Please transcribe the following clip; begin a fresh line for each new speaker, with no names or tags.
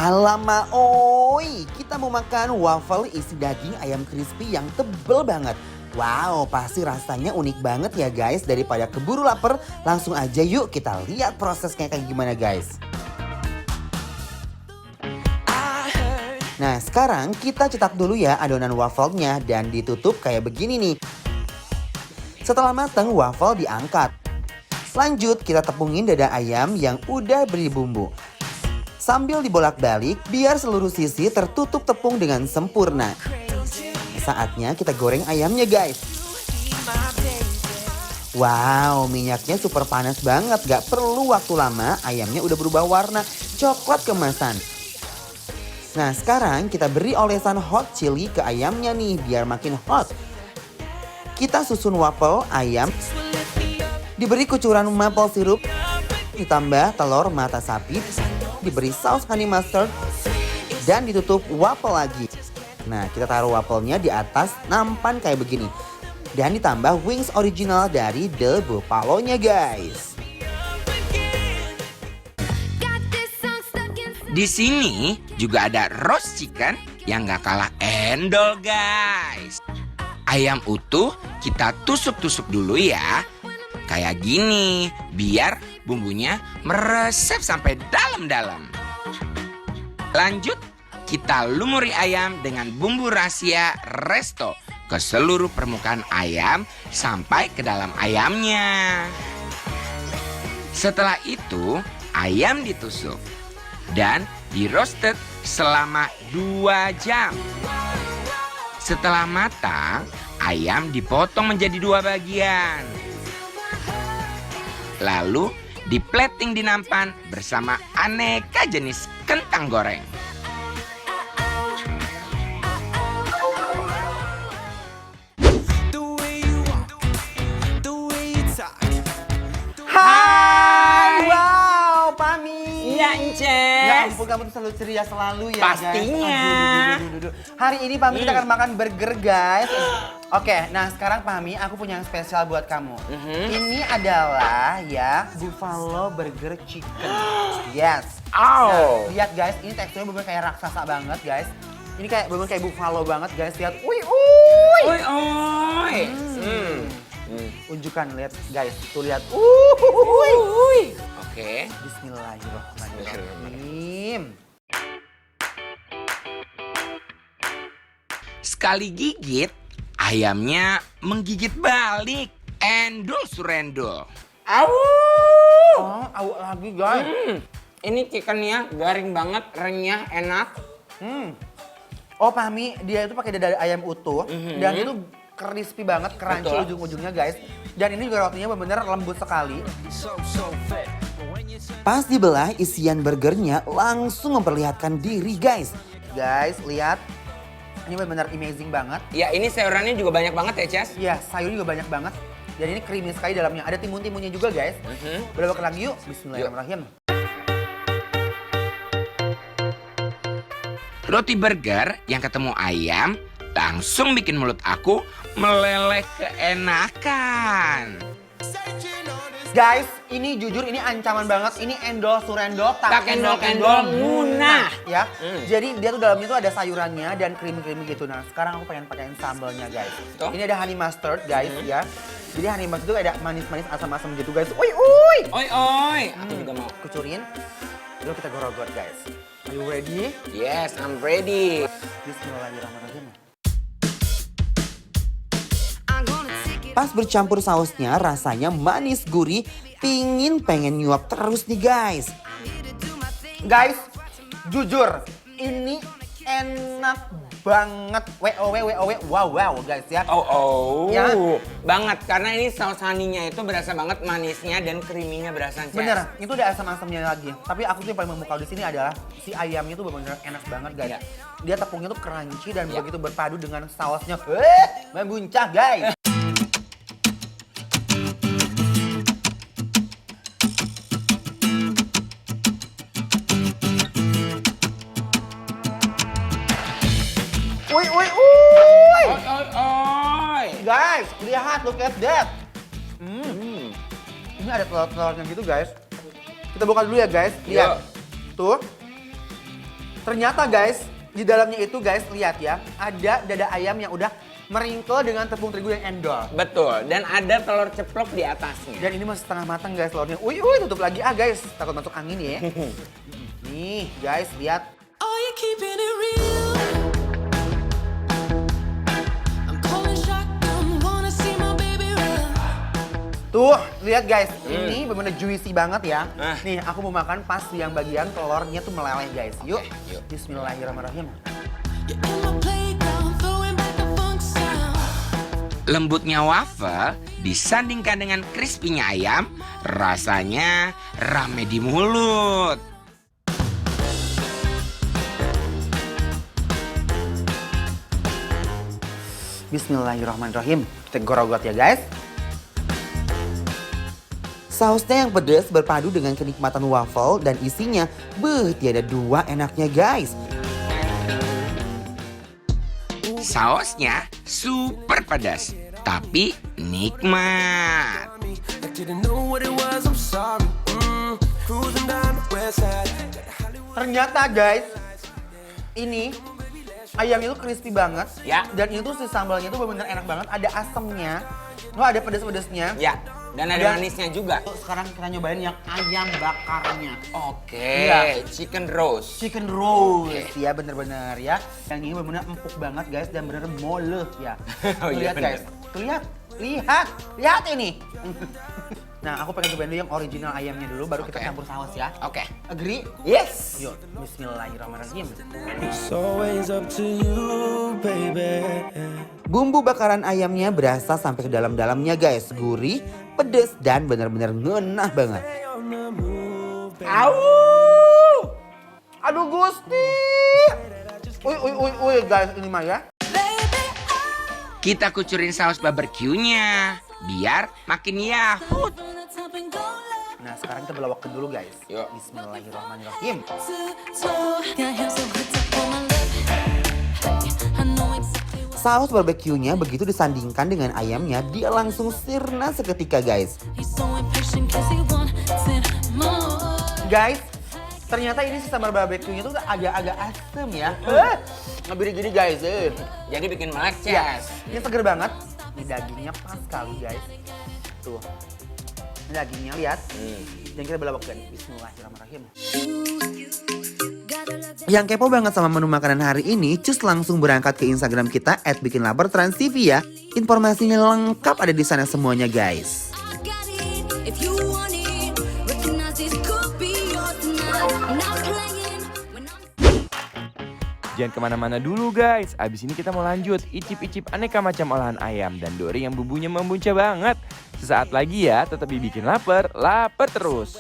Alamak, oi, kita mau makan waffle isi daging ayam crispy yang tebel banget. Wow, pasti rasanya unik banget ya guys. Daripada keburu lapar, langsung aja yuk kita lihat prosesnya kayak gimana guys. Nah, sekarang kita cetak dulu ya adonan waffle-nya dan ditutup kayak begini nih. Setelah matang, waffle diangkat. Lanjut, kita tepungin dada ayam yang udah beri bumbu. Sambil dibolak-balik biar seluruh sisi tertutup tepung dengan sempurna. Saatnya kita goreng ayamnya guys. Wow, minyaknya super panas banget. Gak perlu waktu lama, ayamnya udah berubah warna coklat keemasan. Nah, sekarang kita beri olesan hot chili ke ayamnya nih biar makin hot. Kita susun waffle ayam. Diberi kucuran maple syrup. Ditambah telur mata sapi. Diberi saus honey mustard. Dan ditutup waffle lagi. Nah, kita taruh waffle-nya di atas nampan kayak begini. Dan ditambah wings original dari The Buffalo-nya guys.
Di sini juga ada roast chicken yang gak kalah endol guys. Ayam utuh kita tusuk-tusuk dulu ya. Kayak gini, biar bumbunya meresep sampai dalam-dalam. Lanjut, kita lumuri ayam dengan bumbu rahasia resto ke seluruh permukaan ayam sampai ke dalam ayamnya. Setelah itu, ayam ditusuk dan di-roasted selama 2 jam. Setelah matang, ayam dipotong menjadi 2 bagian. Lalu di-plating di nampan bersama aneka jenis kentang goreng.
Hai, wow, Pami.
Iya, Inces.
Ya ampun, kamu tuh selalu ceria selalu ya
Pastinya.
guys. Aduh. Hari ini Pami kita akan makan burger guys. Oke, nah sekarang Pami aku punya yang spesial buat kamu. Ini adalah ya Buffalo Burger Chicken. Yes. Nah, lihat guys, ini teksturnya bener kayak raksasa banget guys. Ini kayak bener kayak buffalo banget guys. Lihat, uy. Unjukkan, lihat guys, tuh lihat.
Oke.
Bismillahirrahmanirrahim.
Sekali gigit, ayamnya menggigit balik. Endul surendul.
Oh, awak lagi guys.
Ini chickennya garing banget, renyah, enak.
Oh, Pami, dia itu pakai dada ayam utuh dan itu crispy banget, crunchy
Betul.
ujung-ujungnya guys. Dan ini juga rotinya benar-benar lembut sekali. Pas dibelah, isian burgernya langsung memperlihatkan diri guys. Guys, lihat. Ini benar-benar amazing banget.
Ya, ini sayurannya juga banyak banget ya, Cas?
Iya, sayur juga banyak banget. Dan ini creamy sekali dalamnya. Ada timun-timunnya juga guys. Udah bakal lagi yuk. Bismillahirrahmanirrahim.
Roti burger yang ketemu ayam langsung bikin mulut aku meleleh keenakan.
Guys, ini jujur ini ancaman banget. Ini endol surendol
Tak endol-endol munah.
Ya. Jadi dia tuh dalamnya tuh ada sayurannya dan creamy gitu. Nah, sekarang aku pengen pakein sambalnya guys.
Tuh.
Ini ada honey mustard guys ya. Jadi honey mustard itu ada manis-manis asam-asam gitu guys.
Oi, aku juga mau.
Kucurin. Lalu kita gorogor guys. Are you ready?
Yes, I'm ready.
Bismillahirrahmanirrahim. Pas bercampur sausnya rasanya manis gurih, pengen nyuap terus nih guys. Guys, jujur ini enak banget. Wow guys ya. Ya.
Banget karena ini saus honey-nya itu berasa banget manisnya dan creamy-nya berasa.
Bener, itu ada asam-asamnya lagi. Tapi aku tuh yang paling memukau di sini adalah si ayamnya tuh bener-bener enak banget guys.
Iya.
Dia tepungnya tuh crunchy dan begitu berpadu dengan sausnya. Membuncah guys. Uy. Guys, lihat, look at that. Ini ada telur-telurnya gitu guys. Kita buka dulu ya guys. Lihat.
Yuk.
Tuh. Ternyata guys, di dalamnya itu guys, lihat ya, ada dada ayam yang udah meringkel dengan tepung terigu yang endol.
Betul, dan ada telur ceplok di atasnya.
Dan ini masih setengah matang guys telurnya. Uy, tutup lagi guys, takut masuk angin ya. Nih guys, lihat.
Are you keeping it real? I'm calling shotgun, wanna see my baby run.
Tuh, lihat guys, ini bener-bener juicy banget ya.
Ah.
Nih, aku mau makan pas yang bagian telurnya tuh meleleh guys. Yuk,
yuk.
Bismillahirrahmanirrahim.
You're in my playground, throwing back the funk sound.
Lembutnya waffle disandingkan dengan crispy-nya ayam, rasanya rame di mulut.
Bismillahirrahmanirrahim. Kita gorogot ya guys. Sausnya yang pedas berpadu dengan kenikmatan waffle dan isinya, tiada dua enaknya guys.
Sausnya super pedas, tapi nikmat.
I didn't know what it was, I'm sorry. Cruising down the west side.
Ternyata guys, ini ayamnya itu crispy banget.
Ya.
Dan itu si sambalnya itu benar-benar enak banget. Ada asamnya, ada pedas-pedasnya.
Ya, dan ada manisnya juga.
Sekarang kita nyobain yang ayam bakarnya.
Oke,
Iya.
chicken roast.
Chicken roast ya bener-bener ya. Yang ini bener-bener empuk banget guys dan bener moleh ya.
Oh iya,
Lihat guys, tuh lihat ini. Nah aku pengen cobain dulu yang original ayamnya dulu baru kita
Oke.
campur saus ya.
Oke.
Agree?
Yes.
Yuk, bismillahirrahmanirrahim.
It's always up to you, baby.
Bumbu bakaran ayamnya berasa sampai ke dalam-dalamnya guys. Gurih, pedes dan bener-bener ngenah banget.
On the move, baby.
Au! Aduh Gusti. Uy guys ini mah ya.
Kita kucurin saus barbeque-nya biar makin yahut.
On the top and go left
Nah sekarang kita belawakin dulu guys.
Yuk.
Bismillahirrahmanirrahim.
to toe. Got him so hooked up on my lip. Hey, I know exactly what
Saus barbeque-nya begitu disandingkan dengan ayamnya, dia langsung sirna seketika guys.
he's so impatient 'cause he wants it more.
Guys, ternyata ini si sambal barbeque-nya tuh agak-agak asem ya. Ngebiri gini guys.
Jadi bikin melek,
Ya,
Ces.
ini seger banget. Ini dagingnya pas sekali guys. Tuh. Ini dagingnya lihat. Dan kita belawakin. Bismillahirrahmanirrahim. Yang kepo banget sama menu makanan hari ini, cus langsung berangkat ke Instagram kita @bikinlapertransTV ya. Informasinya lengkap ada di sana semuanya guys.
I got it if you want it. Recognize this could be yours tonight. I'm not playing when I'm
Jangan kemana-mana dulu guys, abis ini kita mau lanjut icip-icip aneka macam olahan ayam dan dori yang bumbunya membuncah banget. Sesaat lagi ya, tetap dibikin lapar terus.